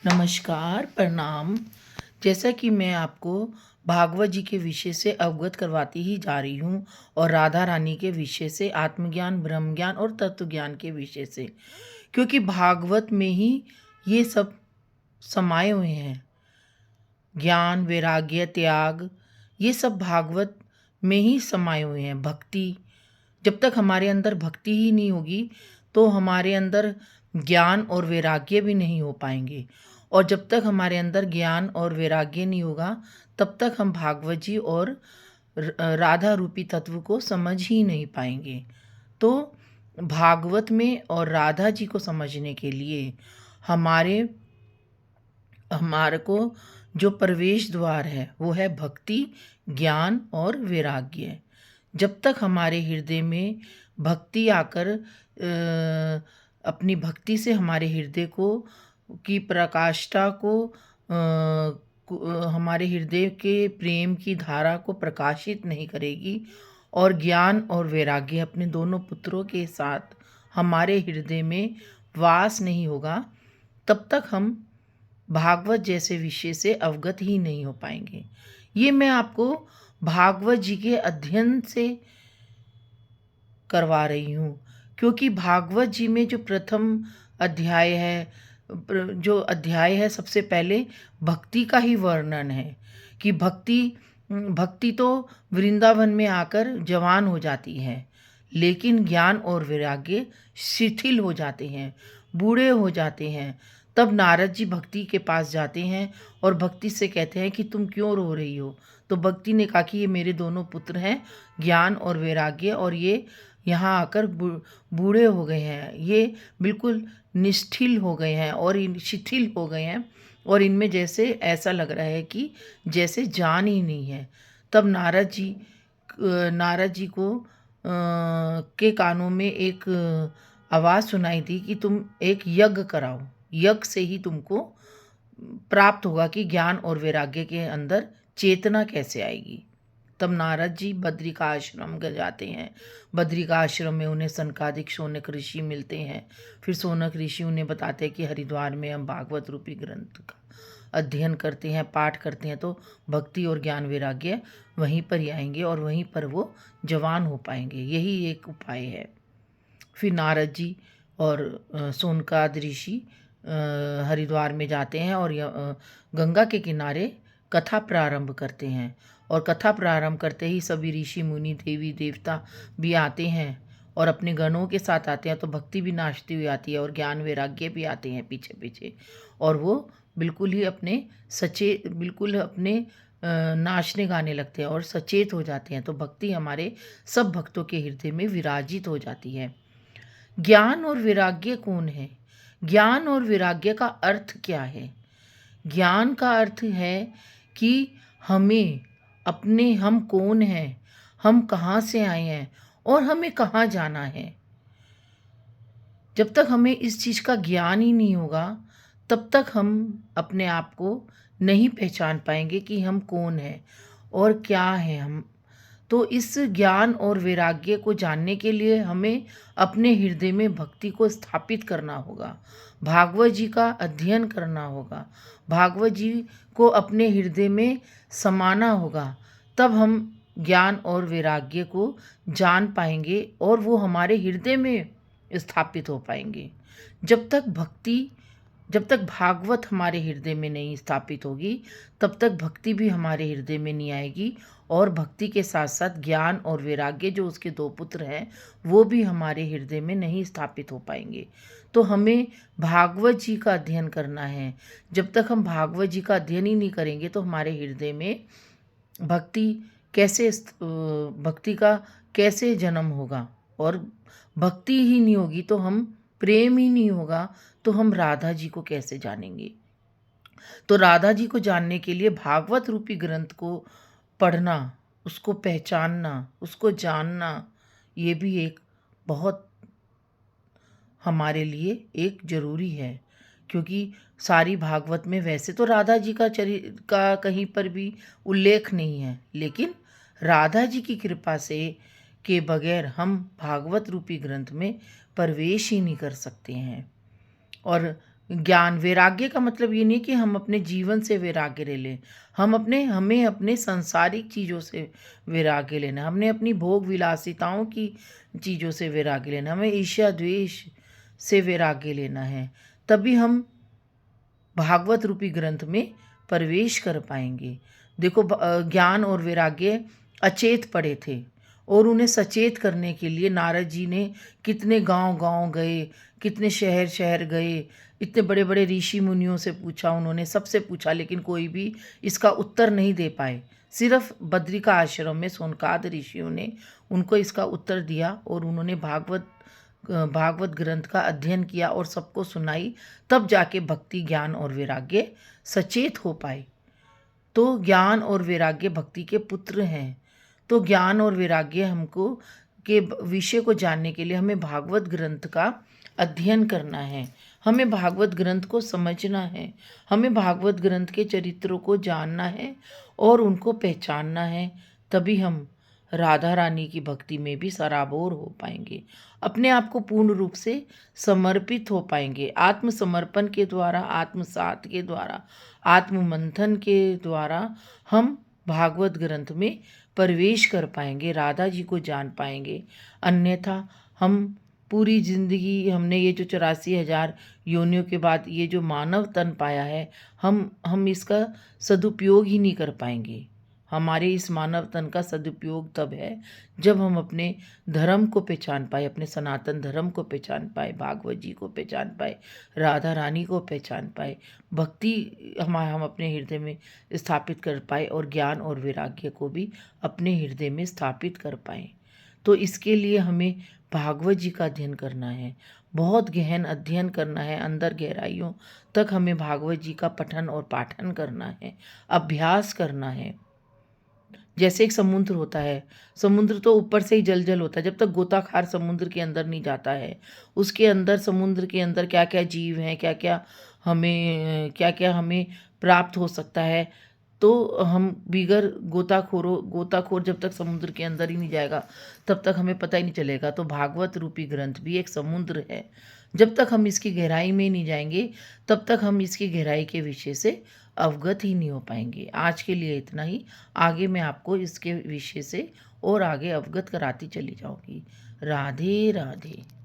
नमस्कार, प्रणाम। जैसा कि मैं आपको भागवत जी के विषय से अवगत करवाती ही जा रही हूँ और राधा रानी के विषय से, आत्मज्ञान, ब्रह्म ज्ञान और तत्व ज्ञान के विषय से, क्योंकि भागवत में ही ये सब समाये हुए हैं। ज्ञान, वैराग्य, त्याग, ये सब भागवत में ही समाये हुए हैं। भक्ति, जब तक हमारे अंदर भक्ति ही नहीं होगी तो हमारे अंदर ज्ञान और वैराग्य भी नहीं हो पाएंगे, और जब तक हमारे अंदर ज्ञान और वैराग्य नहीं होगा तब तक हम भागवत जी और राधा रूपी तत्व को समझ ही नहीं पाएंगे। तो भागवत में और राधा जी को समझने के लिए हमारे को जो प्रवेश द्वार है वो है भक्ति, ज्ञान और वैराग्य। जब तक हमारे हृदय में भक्ति आकर अपनी भक्ति से हमारे हृदय को की प्रकाष्ठा को हमारे हृदय के प्रेम की धारा को प्रकाशित नहीं करेगी और ज्ञान और वैराग्य अपने दोनों पुत्रों के साथ हमारे हृदय में वास नहीं होगा, तब तक हम भागवत जैसे विषय से अवगत ही नहीं हो पाएंगे। ये मैं आपको भागवत जी के अध्ययन से करवा रही हूँ, क्योंकि भागवत जी में जो प्रथम अध्याय है, सबसे पहले भक्ति का ही वर्णन है कि भक्ति तो वृंदावन में आकर जवान हो जाती है, लेकिन ज्ञान और वैराग्य शिथिल हो जाते हैं, बूढ़े हो जाते हैं। तब नारद जी भक्ति के पास जाते हैं और भक्ति से कहते हैं कि तुम क्यों रो रही हो। तो भक्ति ने कहा कि ये मेरे दोनों पुत्र हैं, ज्ञान और वैराग्य, और ये यहाँ आकर बूढ़े हो गए हैं, ये बिल्कुल निष्ठिल हो गए हैं और शिथिल हो गए हैं, और इनमें जैसे ऐसा लग रहा है कि जैसे जान ही नहीं है। तब नारद जी को के कानों में एक आवाज़ सुनाई दी कि तुम एक यज्ञ कराओ, यज्ञ से ही तुमको प्राप्त होगा कि ज्ञान और वैराग्य के अंदर चेतना कैसे आएगी। तब नारद जी बद्री का आश्रम जाते हैं। बद्री का आश्रम में उन्हें सनकादिक शौनक ऋषि मिलते हैं। फिर शौनक ऋषि उन्हें बताते हैं कि हरिद्वार में हम भागवत रूपी ग्रंथ का अध्ययन करते हैं, पाठ करते हैं, तो भक्ति और ज्ञान वैराग्य वहीं पर ही आएंगे और वहीं पर वो जवान हो पाएंगे। यही एक उपाय है। फिर नारद जी और सोनकाद ऋषि हरिद्वार में जाते हैं और गंगा के किनारे कथा प्रारंभ करते हैं, और कथा प्रारंभ करते ही सभी ऋषि मुनि, देवी देवता भी आते हैं और अपने गणों के साथ आते हैं। तो भक्ति भी नाचती हुई आती है और ज्ञान वैराग्य भी आते हैं पीछे पीछे, और वो बिल्कुल अपने नाचने गाने लगते हैं और सचेत हो जाते हैं। तो भक्ति हमारे सब भक्तों के हृदय में विराजित हो जाती है। ज्ञान और वैराग्य कौन है? ज्ञान और वैराग्य का अर्थ क्या है? ज्ञान का अर्थ है कि हम कौन हैं, हम कहाँ से आए हैं और हमें कहाँ जाना है। जब तक हमें इस चीज़ का ज्ञान ही नहीं होगा तब तक हम अपने आप को नहीं पहचान पाएंगे कि हम कौन हैं और क्या हैं हम। तो इस ज्ञान और वैराग्य को जानने के लिए हमें अपने हृदय में भक्ति को स्थापित करना होगा, भागवत जी का अध्ययन करना होगा, भागवत जी को अपने हृदय में समाना होगा। तब हम ज्ञान और वैराग्य को जान पाएंगे और वो हमारे हृदय में स्थापित हो पाएंगे। जब तक भागवत हमारे हृदय में नहीं स्थापित होगी तब तक भक्ति भी हमारे हृदय में नहीं आएगी, और भक्ति के साथ साथ ज्ञान और वैराग्य जो उसके दो पुत्र हैं वो भी हमारे हृदय में नहीं स्थापित हो पाएंगे। तो हमें भागवत जी का अध्ययन करना है। जब तक हम भागवत जी का अध्ययन ही नहीं करेंगे तो हमारे हृदय में भक्ति का कैसे जन्म होगा, और भक्ति ही नहीं होगी तो हम प्रेम ही नहीं होगा तो हम राधा जी को कैसे जानेंगे। तो राधा जी को जानने के लिए भागवत रूपी ग्रंथ को पढ़ना, उसको पहचानना, उसको जानना, ये भी एक बहुत हमारे लिए एक ज़रूरी है। क्योंकि सारी भागवत में वैसे तो राधा जी का कहीं पर भी उल्लेख नहीं है, लेकिन राधा जी की कृपा से के बगैर हम भागवत रूपी ग्रंथ में प्रवेश ही नहीं कर सकते हैं। और ज्ञान वैराग्य का मतलब ये नहीं कि हम अपने जीवन से वैराग्य ले लें। हमें अपने सांसारिक चीज़ों से वैराग्य लेना है। हमने अपनी भोग विलासिताओं की चीज़ों से वैराग्य लेना है। हमें ईर्ष्या द्वेष से वैराग्य लेना है। तभी हम भागवत रूपी ग्रंथ में प्रवेश कर पाएंगे। देखो, ज्ञान और वैराग्य अचेत पड़े थे और उन्हें सचेत करने के लिए नारद जी ने कितने गांव-गांव गए, कितने शहर-शहर गए, इतने बड़े-बड़े ऋषि मुनियों से पूछा उन्होंने, सबसे पूछा, लेकिन कोई भी इसका उत्तर नहीं दे पाए। सिर्फ बद्रिका आश्रम में सोनकाद ऋषियों ने उनको इसका उत्तर दिया और उन्होंने भागवत ग्रंथ का अध्ययन किया और सबको सुनाई। तब जाके भक्ति, ज्ञान और वैराग्य सचेत हो पाए। तो ज्ञान और वैराग्य भक्ति के पुत्र हैं। तो ज्ञान और वैराग्य हमको के विषय को जानने के लिए हमें भागवत ग्रंथ का अध्ययन करना है। हमें भागवत ग्रंथ को समझना है। हमें भागवत ग्रंथ के चरित्रों को जानना है और उनको पहचानना है। तभी हम राधा रानी की भक्ति में भी सराबोर हो पाएंगे, अपने आप को पूर्ण रूप से समर्पित हो पाएंगे। आत्मसमर्पण के द्वारा, आत्मसात के द्वारा, आत्ममंथन के द्वारा हम भागवत ग्रंथ में प्रवेश कर पाएंगे, राधा जी को जान पाएंगे। अन्यथा हम पूरी जिंदगी, हमने ये जो 84,000 योनियों के बाद ये जो मानव तन पाया है, हम इसका सदुपयोग ही नहीं कर पाएंगे। हमारे इस मानव तन का सदुपयोग तब है जब हम अपने धर्म को पहचान पाए, अपने सनातन धर्म को पहचान पाए, भागवत जी को पहचान पाए, राधा रानी को पहचान पाए, भक्ति हम अपने हृदय में स्थापित कर पाए और ज्ञान और वैराग्य को भी अपने हृदय में स्थापित कर पाए। तो इसके लिए हमें भागवत जी का अध्ययन करना है, बहुत गहन अध्ययन करना है, अंदर गहराइयों तक हमें भागवत जी का पठन और पाठन करना है, अभ्यास करना है। जैसे एक समुद्र होता है, समुद्र तो ऊपर से ही जल जल होता है। जब तक गोताखार समुद्र के अंदर नहीं जाता है, उसके अंदर, समुद्र के अंदर क्या क्या जीव हैं, क्या क्या हमें प्राप्त हो सकता है, तो हम बिगर गोताखोर जब तक समुद्र के अंदर ही नहीं जाएगा, तब तक हमें पता ही नहीं चलेगा। तो भागवत रूपी ग्रंथ भी एक समुद्र है। जब तक हम इसकी गहराई में नहीं जाएंगे, तब तक हम इसकी गहराई के विषय से अवगत ही नहीं हो पाएंगे। आज के लिए इतना ही। आगे मैं आपको इसके विषय से और आगे अवगत कराती चली जाऊंगी। राधे राधे।